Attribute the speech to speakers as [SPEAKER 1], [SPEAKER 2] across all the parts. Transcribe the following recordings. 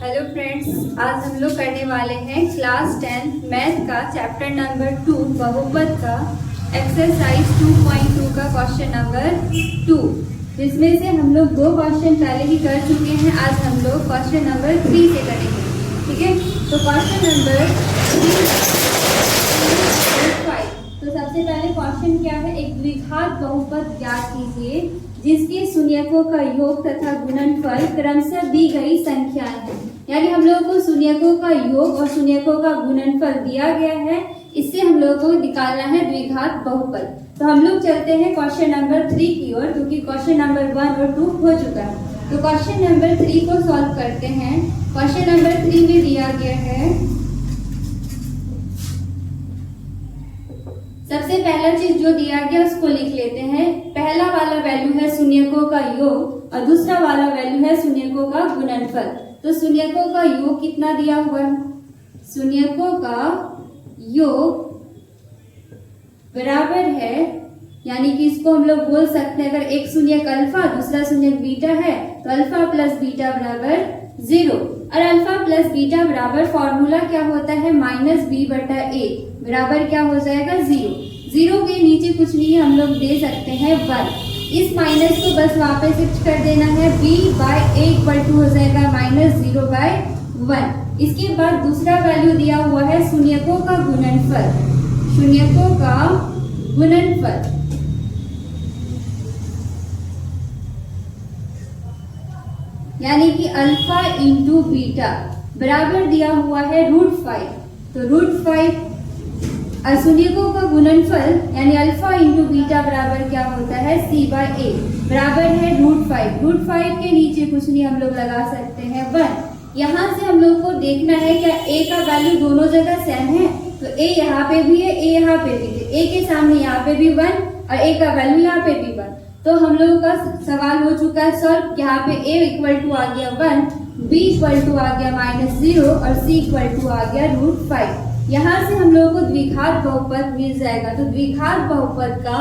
[SPEAKER 1] Hello friends, आज हम लोग करने वाले हैं क्लास 10 मैथ का चैप्टर नंबर 2 बहुपद का एक्सरसाइज 2.2 का क्वेश्चन नंबर 2, जिसमें से हम लोग 2 क्वेश्चन पहले ही कर चुके हैं। आज हम लोग क्वेश्चन नंबर 3 से करेंगे। ठीक है, तो क्वेश्चन नंबर 5। तो सबसे पहले क्वेश्चन क्या है, एक द्विघात बहुपद ज्ञात कीजिए जिसके शून्यकों का योग तथा गुणनफल क्रमशः दी गई संख्याएं हैं। यानी हम लोगों को शून्यकों का योग और शून्यकों का गुणनफल दिया गया है, इससे हम लोगों को निकालना है द्विघात बहुपद। तो हम लोग चलते हैं क्वेश्चन नंबर 3 की ओर, क्योंकि क्वेश्चन नंबर 1 और 2 हो चुका है। तो क्वेश्चन नंबर 3 को सॉल्व करते हैं। क्वेश्चन नंबर 3 में दिया गया है, सबसे पहला चीज जो दिया गया उसको लिख लेते हैं। पहला वाला वैल्यू है शून्यकों का योग और दूसरा वाला वैल्यू है शून्यकों का गुणनफल। तो शून्यकों का योग कितना दिया हुआ है, शून्यकों का योग बराबर है, यानी कि इसको हम लोग बोल सकते हैं, अगर एक शून्यक अल्फा दूसरा शून्यक बीटा है तो अल्फा प्लस बीटा बराबर 0। और अल्फा प्लस बीटा बराबर फॉर्मूला क्या होता है, -b/a बराबर क्या हो जाएगा 0। 0 के नीचे कुछ नहीं हम लोग दे सकते हैं 1। इस माइनस को बस वापस शिफ्ट कर देना है, b/a = हो जाएगा -0/1। इसके बाद दूसरा वैल्यू दिया हुआ है शून्यकों का गुणनफल। शून्यकों का गुणनफल यानी कि अल्फा इंटू बीटा बराबर दिया हुआ है √5। तो √5 और शून्यकों का गुणनफल यानी अल्फा इंटू बीटा बराबर क्या होता है, c/a बराबर है √5। √5 के नीचे कुछ नहीं हम लोग लगा सकते हैं 1। यहाँ से हम लोग को देखना है क्या a का वैल्यू दोनों जगह सेम है, तो a यहाँ पे भी है, a यहाँ पे भी है। a के सामने यहाँ पे भी 1 और a का वैल्यू यहाँ पे भी 1। तो हम लोगों का सवाल हो चुका है सॉल्व। यहाँ पे a = आ गया 1, b = आ गया -0 और c = आ गया √5। यहाँ से हम लोगों को द्विघात बहुपद मिल जाएगा। तो द्विघात बहुपद का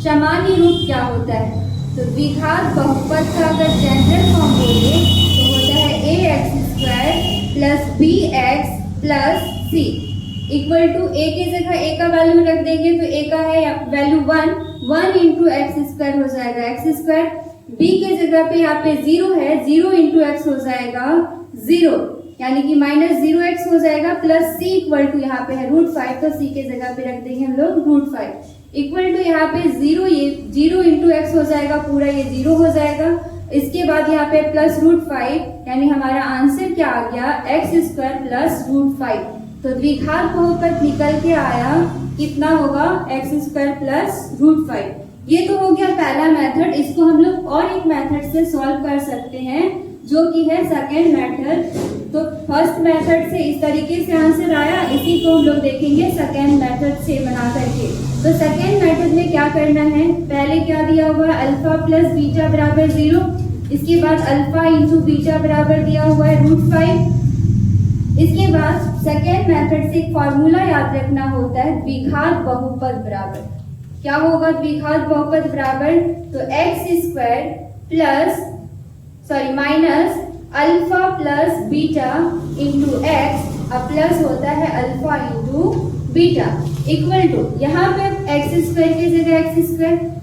[SPEAKER 1] सामान्य रूप क्या होता है, तो द्विघात बहुपद का अगर जनरल फॉर्म बोले तो होता है ax² + bx + c = a की जगह a का वैल्यू रख देंगे तो a का है वैल्यू 1 × x² हो जाएगा x²। b के जगह पे यहाँ पे 0 है, 0 × x हो जाएगा 0, यानी कि -0x हो जाएगा, प्लस c = यहाँ पे है √5, तो c के जगह पे रख देंगे हम लोग √5 यहाँ पे 0, ये 0 × x हो जाएगा, पूरा ये 0 हो जाएगा। इसके बाद यहाँ पे प्लस √5, यानी हमारा आंसर क्या आ गया, x² + √5। तो द्विघात बहुपद निकल के आया कितना होगा, x² + √5। ये तो हो गया पहला मेथड। इसको हम लोग और एक मेथड से सॉल्व कर सकते हैं, जो कि है सेकेंड मेथड। तो फर्स्ट मेथड से इस तरीके से आंसर आया, इसी को हम लोग देखेंगे सेकेंड मेथड से बना करके। तो सेकेंड मेथड में क्या करना है, पहले क्या दिया हुआ है, अल्फा प्लस बीटा बराबर 0। इसके बाद अल्फा इंटू बीटा बराबर दिया हुआ है √5। इसके बाद सेकेंड मेथड से एक फॉर्मूला याद रखना होता है, द्विघात बहुपद बराबर क्या होगा, द्विघात बहुपद बराबर तो minus alpha plus beta into x और प्लस होता है अल्फा इंटू बीटा = यहाँ पे x² की जगह x²,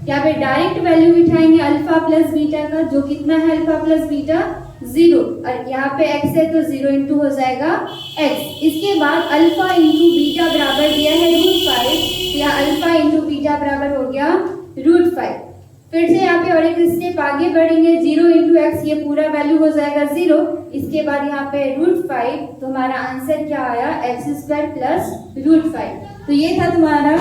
[SPEAKER 1] यहाँ पे डायरेक्ट वैल्यू बिठाएंगे अल्फा प्लस बीटा का, जो कितना है अल्फा प्लस बीटा 0, और यहाँ पे x है तो 0 × हो जाएगा x। इसके बाद अल्फा इंटू बीटा बराबर दिया है √5, या अल्फा इंटू बीटा बराबर हो गया √5। फिर से यहाँ पे और एक स्टेप आगे बढ़ेंगे, 0 × x, ये पूरा वैल्यू हो जाएगा 0। इसके बाद यहाँ पे √5, तो हमारा आंसर क्या आया, x² + √5। तो ये था तुम्हारा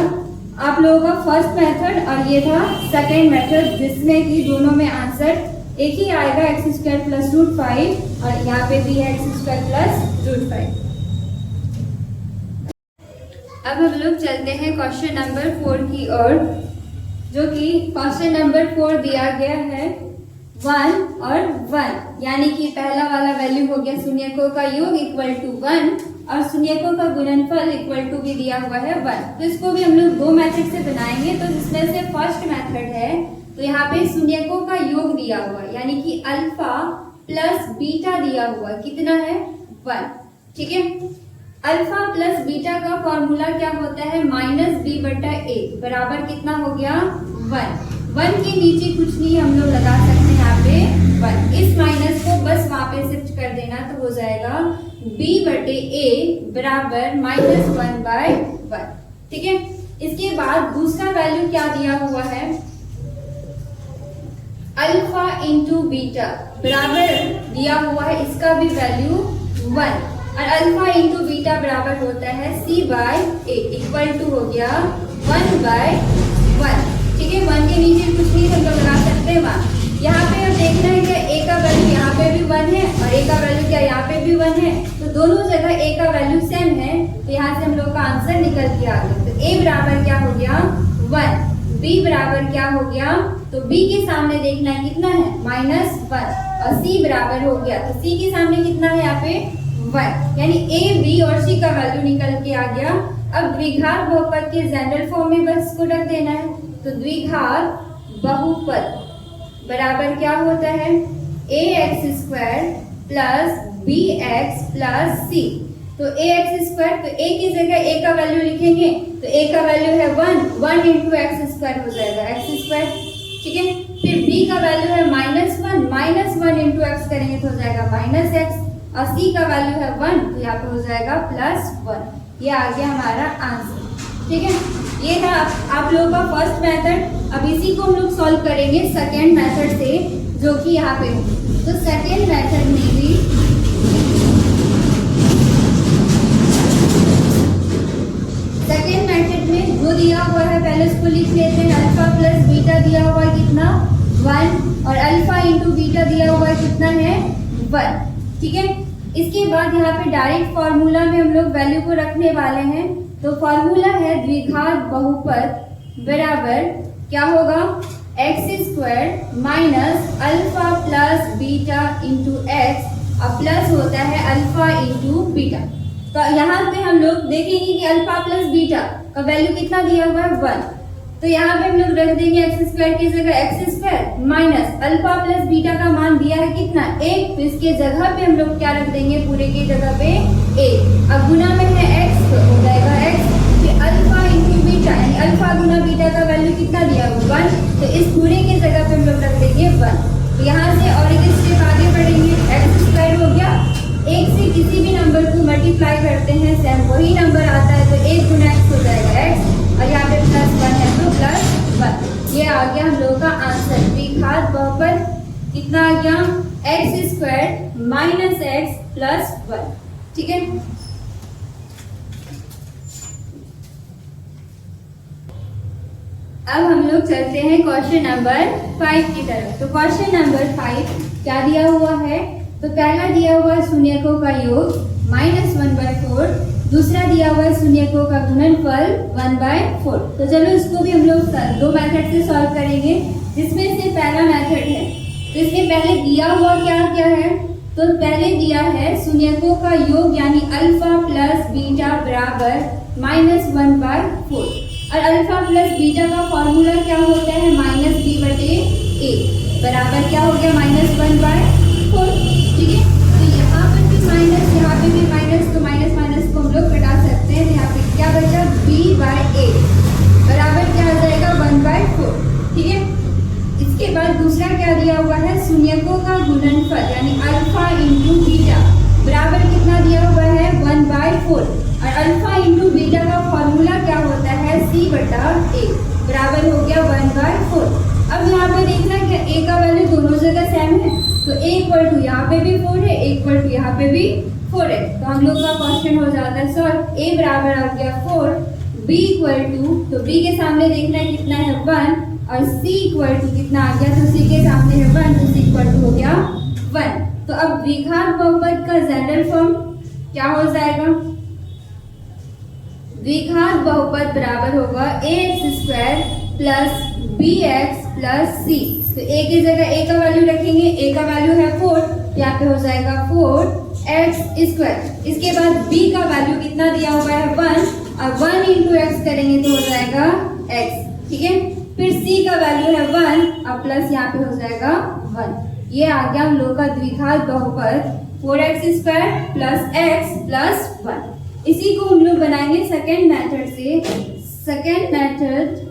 [SPEAKER 1] आप लोगों का फर्स्ट मेथड और ये था सेकेंड मेथड, जिसमें कि दोनों में आंसर एक ही आएगा, x² + √5, और यहाँ पे भी है x² + √5। अब हम लोग चलते हैं क्वेश्चन नंबर 4 की ओर, जो कि क्वेश्चन नंबर 4 दिया गया है 1 और 1, यानी कि पहला वाला वैल्यू हो गया शून्यकों का योग = 1 और शून्यकों का गुणनफल = भी दिया हुआ है 1। तो इसको भी हम लोग 2 मेथड से बनाएंगे। तो जिसमें से फर्स्ट मेथड है, तो यहाँ पे शून्यकों का योग दिया हुआ है, यानी कि अल्फा प्लस बीटा दिया हुआ कितना है 1। ठीक है, अल्फा प्लस बीटा का फॉर्मूला क्या होता है, -b/a बराबर कितना हो गया 1। 1 के नीचे कुछ नहीं हम लोग लगा सकते हैं यहाँ पे 1। इस माइनस को बस वहां पे शिफ्ट कर देना तो हो जाएगा b/a बराबर -1/1। ठीक है, इसके बाद दूसरा वैल्यू क्या दिया हुआ है, अल्फा इंटू बीटा बराबर दिया हुआ है, इसका भी वैल्यू 1 और अल्फा इंटू बीटा बराबर होता है c/a इक्वल टू हो गया 1/1। ठीक है, 1 के नीचे कुछ नहीं हम लोग लगा सकते हैं वहां। यहाँ पे अब देखना है कि a का वैल्यू यहाँ पे भी 1 है और a का वैल्यू क्या यहाँ पे भी 1 है, तो दोनों जगह a का वैल्यू सेम है, तो यहाँ से हम लोग का आंसर निकल के आ गया। तो a बराबर क्या हो गया 1, b बराबर क्या हो गया, तो b के सामने देखना है कितना है -1 और c बराबर हो गया, तो c के सामने कितना है यहाँ पे 1, यानी a b और c का वैल्यू निकल के आ गया। अब द्विघात बहुपद के जनरल फॉर्म में बस को रख देना है, तो द्विघात बहुपद बराबर क्या होता है ax² plus bx plus c। तो ax², तो a की जगह a का वैल्यू लिखेंगे, तो a का वैल्यू है 1 इंटू x² हो जाएगा x²। ठीक है, फिर b का वैल्यू है -1 इंटू x करेंगे तो हो जाएगा -x और c का वैल्यू है 1, तो यहाँ पे हो जाएगा +1। ये आ गया हमारा आंसर। ठीक है, ये था आप लोगों का फर्स्ट मेथड। अब इसी को हम लोग सॉल्व करेंगे सेकेंड मेथड से, जो कि यहाँ पे हो। तो सेकेंड मेथड में भी सेकेंड मेथड में जो दिया हुआ है पहले उसको लिख लेते हैं। अल्फा प्लस बीटा दिया हुआ है कितना 1 और अल्फा इंटू बीटा दिया हुआ है कितना है 1। ठीक है, इसके बाद यहाँ पे डायरेक्ट फॉर्मूला में हम लोग वैल्यू को रखने वाले हैं। तो फॉर्मूला है द्विघात बहुपद बराबर क्या होगा x² minus alpha plus beta into x और प्लस होता है अल्फा इंटू बीटा। तो यहाँ पे हम लोग देखेंगे कि अल्फा प्लस बीटा का वैल्यू कितना दिया हुआ है 1, तो यहाँ पे हम लोग रख देंगे x² की जगह x² minus alpha plus beta का मान दिया है कितना 1, तो इसके जगह पे हम लोग क्या रख देंगे, पूरे की जगह पे a। अब गुना में है x, तो हो जाएगा x, फिर अल्फा इंटू बीटा यानी अल्फा गुना बीटा का वैल्यू कितना दिया हुआ 1, तो इस पूरे की जगह पे हम लोग रख देंगे 1। तो यहाँ से और एक स्टेप आगे बढ़ेंगे, x² हो गया, 1 से किसी भी नंबर को मल्टीप्लाई करते हैं सेम वही नंबर आता है, तो 1 गुना x हो जाएगा x और यहाँ पे +1 है तो +1। ये आ गया हम लोगों का आंसर। द्विघात बहुपद कितना आ गया x² माइनस x प्लस 1। ठीक है, अब हम लोग चलते हैं क्वेश्चन नंबर 5 की तरफ। तो क्वेश्चन नंबर 5 क्या दिया हुआ है, तो पहला दिया हुआ है शून्यकों का योग -1/4, दूसरा दिया हुआ है शून्यकों का गुणनफल 1/4। तो चलो इसको भी हम लोग दो मेथड से सॉल्व करेंगे, जिसमें से पहला मेथड है। तो इसमें पहले दिया हुआ क्या क्या है, तो पहले दिया है शून्यकों का योग यानी अल्फा प्लस बीटा बराबर -1/4 और अल्फा प्लस बीटा का फॉर्मूला क्या होता है -b/a बराबर क्या हो गया -1/4। ठीक है, तो यहाँ पर भी माइनस, यहाँ पे भी माइनस, तो माइनस माइनस को हम लोग घटा सकते हैं। यहाँ पे क्या बचा b/a बराबर क्या हो जाएगा 1/4। ठीक है, इसके बाद दूसरा क्या दिया हुआ है, शून्यकों का गुणनफल यानी अल्फा इंटू बीटा बराबर कितना दिया हुआ है 1/4 और अल्फा इंटू बीटा का फॉर्मूला क्या होता है c/a बराबर हो गया 1/4। अब यहाँ पे देखना है कि a का वैल्यू दोनों जगह सेम है, तो a इक्वल टू यहाँ पे भी 4 है, a इक्वल टू यहाँ पे भी 4 है, तो हम लोग का क्वेश्चन हो जाता है सॉल्व। a बराबर आ गया 4, b इक्वल टू, तो b के सामने देखना है कितना है 1 और c इक्वल टू कितना आ गया, तो c के सामने है 1, तो c इक्वल टू हो गया 1। तो अब द्विघात बहुपद का जनरल फॉर्म क्या हो जाएगा, द्विघात बहुपद बराबर होगा ax² plus bx plus c। तो a की जगह a का वैल्यू रखेंगे, a का वैल्यू है 4, तो यहाँ पे हो जाएगा 4x²। इसके बाद b का वैल्यू कितना दिया हुआ है 1 और 1 इंटू एक्स करेंगे तो हो जाएगा x। ठीक है, फिर c का वैल्यू है 1 और प्लस यहाँ पे हो जाएगा 1। ये आ गया हम लोग का द्विघात बहुपद 4x² प्लस x प्लस 1। इसी को हम लोग बनाएंगे सेकेंड मेथड से। सेकेंड मेथड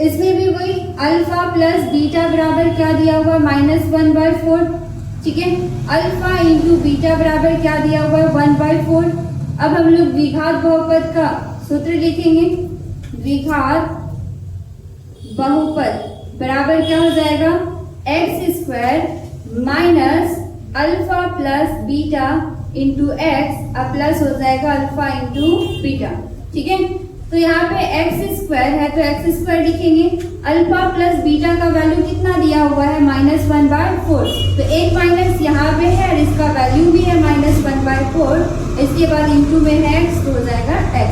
[SPEAKER 1] इसमें भी वही अल्फा प्लस बीटा बराबर क्या दिया हुआ है, -1/4। ठीक है, अल्फा इंटू बीटा बराबर क्या दिया हुआ है, 1/4। अब हम लोग द्विघात बहुपद का सूत्र लिखेंगे। द्विघात बहुपद बराबर क्या हो जाएगा, x² minus alpha plus beta into x, अब प्लस हो जाएगा अल्फा इंटू बीटा। ठीक है, तो यहाँ पे x² है तो x² लिखेंगे। अल्फा प्लस बीटा का वैल्यू कितना दिया हुआ है, -1/4। तो एक माइनस यहाँ पे है और इसका वैल्यू भी है -1/4। इसके बाद इंटू में है x तो हो जाएगा x।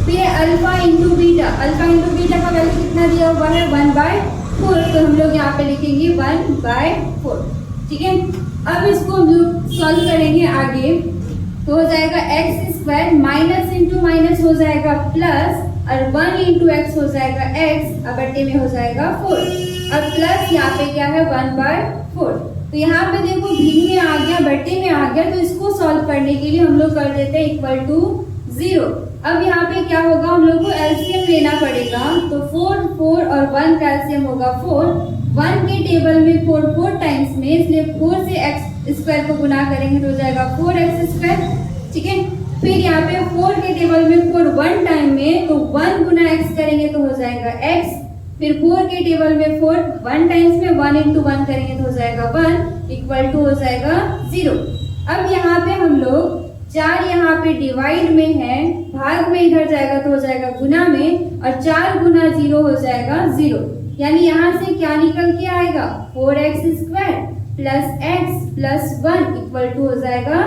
[SPEAKER 1] फिर alpha into beta, alpha into beta का वैल्यू कितना दिया हुआ है, 1/4। तो हम लोग यहाँ पे लिखेंगे 1/4। ठीक है, अब इसको हम लोग सॉल्व करेंगे आगे, तो हो जाएगा x² माइनस इंटू माइनस हो जाएगा प्लस, और 1 इंटू एक्स हो जाएगा x, अब बट्टे में हो जाएगा 4। अब प्लस यहाँ पे क्या है, 1/4। तो यहाँ पे देखो भिन्न में आ गया, बट्टे में आ गया, तो इसको सॉल्व करने के लिए हम लोग कर देते हैं इक्वल टू 0। अब यहाँ पे क्या होगा, हम लोग को एलसीएम लेना पड़ेगा। तो 4 4 और 1 का एलसीएम होगा 4। 1 के टेबल में 4 टाइम्स में, इसलिए 4 से x² को गुना करेंगे तो हो जाएगा 4x²। ठीक है, फिर यहाँ पे 4 के टेबल में 4 1 टाइम में, तो 1 गुना x करेंगे तो हो जाएगा x। फिर 4 के टेबल में 4 1 टाइम्स में 1 इंटू 1 करेंगे तो हो जाएगा 1 इक्वल टू हो जाएगा 0। अब यहाँ पे हम लोग 4 यहाँ पे डिवाइड में है, भाग में इधर जाएगा तो हो जाएगा गुना में, और 4 गुना 0 हो जाएगा 0। यानी यहाँ से क्या निकल के आएगा, 4x² plus x plus 1 equal to हो जाएगा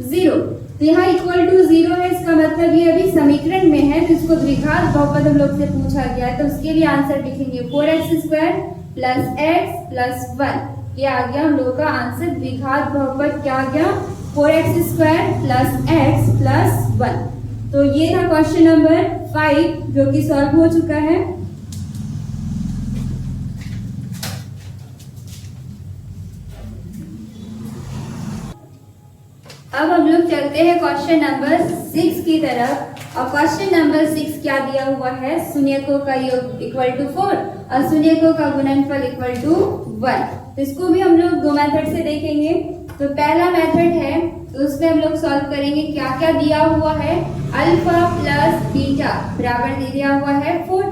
[SPEAKER 1] 0। तो यहाँ इक्वल टू 0 है, इसका मतलब ये अभी समीकरण में है, तो इसको द्विघात बहुपद हम लोग से पूछा गया है, तो उसके लिए आंसर लिखेंगे 4x² प्लस x प्लस 1। ये आ गया हम लोगों का आंसर। द्विघात बहुपद क्या आ गया, 4x² प्लस x प्लस 1। तो ये था क्वेश्चन नंबर 5 जो कि सॉल्व हो चुका है। अब हम लोग चलते हैं क्वेश्चन नंबर 6 की तरफ। और क्वेश्चन नंबर 6 क्या दिया हुआ है, शून्यकों का योग इक्वल टू 4 और शून्यकों का गुणनफल इक्वल टू 1। तो इसको भी हम लोग दो मेथड से देखेंगे। तो पहला मेथड है, तो उसमें हम लोग सॉल्व करेंगे। क्या क्या दिया हुआ है, अल्फा प्लस बीटा बराबर दे दिया हुआ है 4,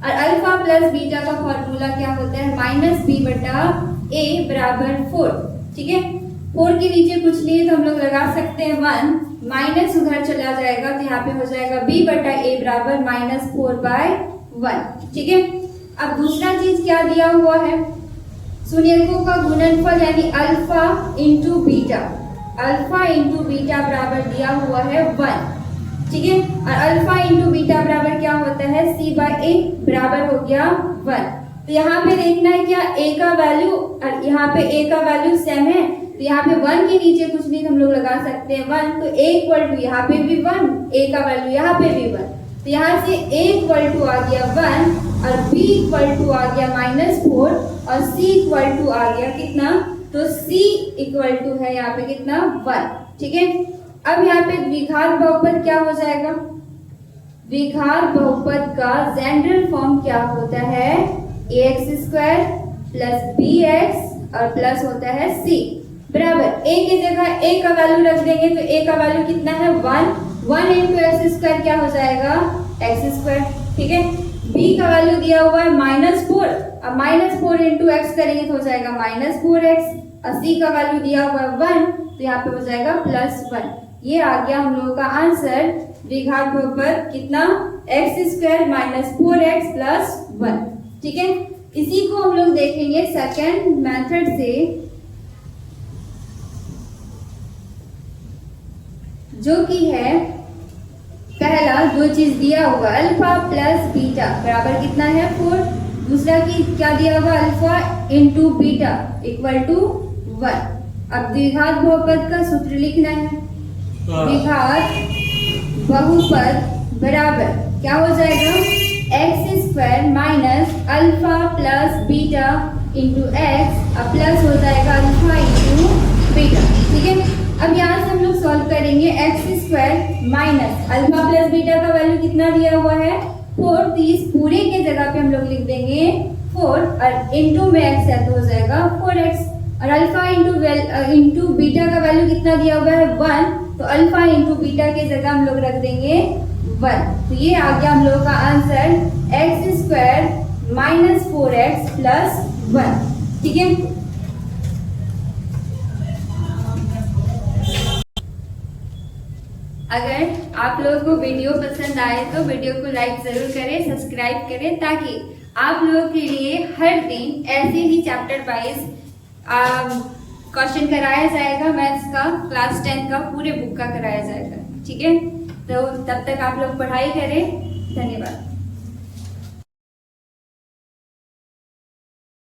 [SPEAKER 1] और अल्फा प्लस बीटा का फॉर्मूला क्या होता है, -b/a बराबर 4। ठीक है, 4 के नीचे कुछ नहीं तो हम लोग लगा सकते हैं 1, माइनस उधर चला जाएगा तो यहाँ पे हो जाएगा b/a बराबर -4/1। ठीक है, अब दूसरा चीज क्या दिया हुआ है, शून्यकों का गुणनफल यानी alpha into beta, alpha into beta बराबर दिया हुआ है 1। ठीक है, और अल्फा इंटू बीटा बराबर क्या होता है, c/a बराबर हो गया 1। तो यहाँ पे देखना है क्या a का वैल्यू और यहाँ पे a का वैल्यू सेम है, तो यहाँ पे 1 के नीचे कुछ नहीं हम लोग लगा सकते हैं 1। तो a इक्वल टू यहाँ पे भी 1, a का वैल्यू यहाँ पे भी 1, तो यहाँ से a इक्वल टू आ गया 1 और b इक्वल टू आ गया -4 और c इक्वल टू आ गया कितना, तो c इक्वल टू है यहाँ पे कितना 1। ठीक है, अब यहाँ पे द्विघात बहुपद क्या हो जाएगा, द्विघात बहुपद का जनरल फॉर्म क्या होता है, ax² प्लस bx और प्लस होता है c बराबर a की जगह a का वैल्यू रख देंगे तो a का वैल्यू कितना है 1 इंटू x² क्या हो जाएगा x²। ठीक है, b का वैल्यू दिया हुआ है -4, अब -4 इंटू x करेंगे तो हो जाएगा -4x, और c का वैल्यू दिया हुआ है 1 तो यहाँ पे हो जाएगा +1। ये आ गया हम लोगों का आंसर, द्विघात बहुपद कितना, x² -4x प्लस 1। ठीक है, इसी को हम लोग देखेंगे सेकेंड मेथड से, जो कि है पहला जो चीज दिया हुआ अल्फा प्लस बीटा बराबर कितना है 4, दूसरा की क्या दिया हुआ alpha into beta equal to 1। अब द्विघात बहुपद का सूत्र लिखना है, द्विघात बहुपद बराबर क्या हो जाएगा, x² minus alpha plus beta into x अब प्लस हो जाएगा अल्फा इंटू बीटा। ठीक है, अब यहाँ से हम लोग सॉल्व करेंगे x square minus alpha plus beta का वैल्यू कितना दिया हुआ है 4, तो इस पूरे के जगह पे हम लोग लिख देंगे 4 और इंटू में एक्स है तो हो जाएगा 4x और अल्फा इंटू बीटा का वैल्यू कितना दिया हुआ है 1, तो अल्फा इंटू बीटा के जगह हम लोग रख देंगे 1। तो ये आ गया हम लोगों का answer x square minus 4x plus 1। ठीक है, अगर आप लोगों को वीडियो पसंद आए तो वीडियो को लाइक जरूर करें, सब्सक्राइब करें, ताकि आप लोगों के लिए हर दिन ऐसे ही चैप्टर वाइज क्वेश्चन कराया जाएगा। मैथ्स का क्लास 10 का पूरे बुक का कराया जाएगा। ठीक है, तो तब तक आप लोग पढ़ाई करें। धन्यवाद।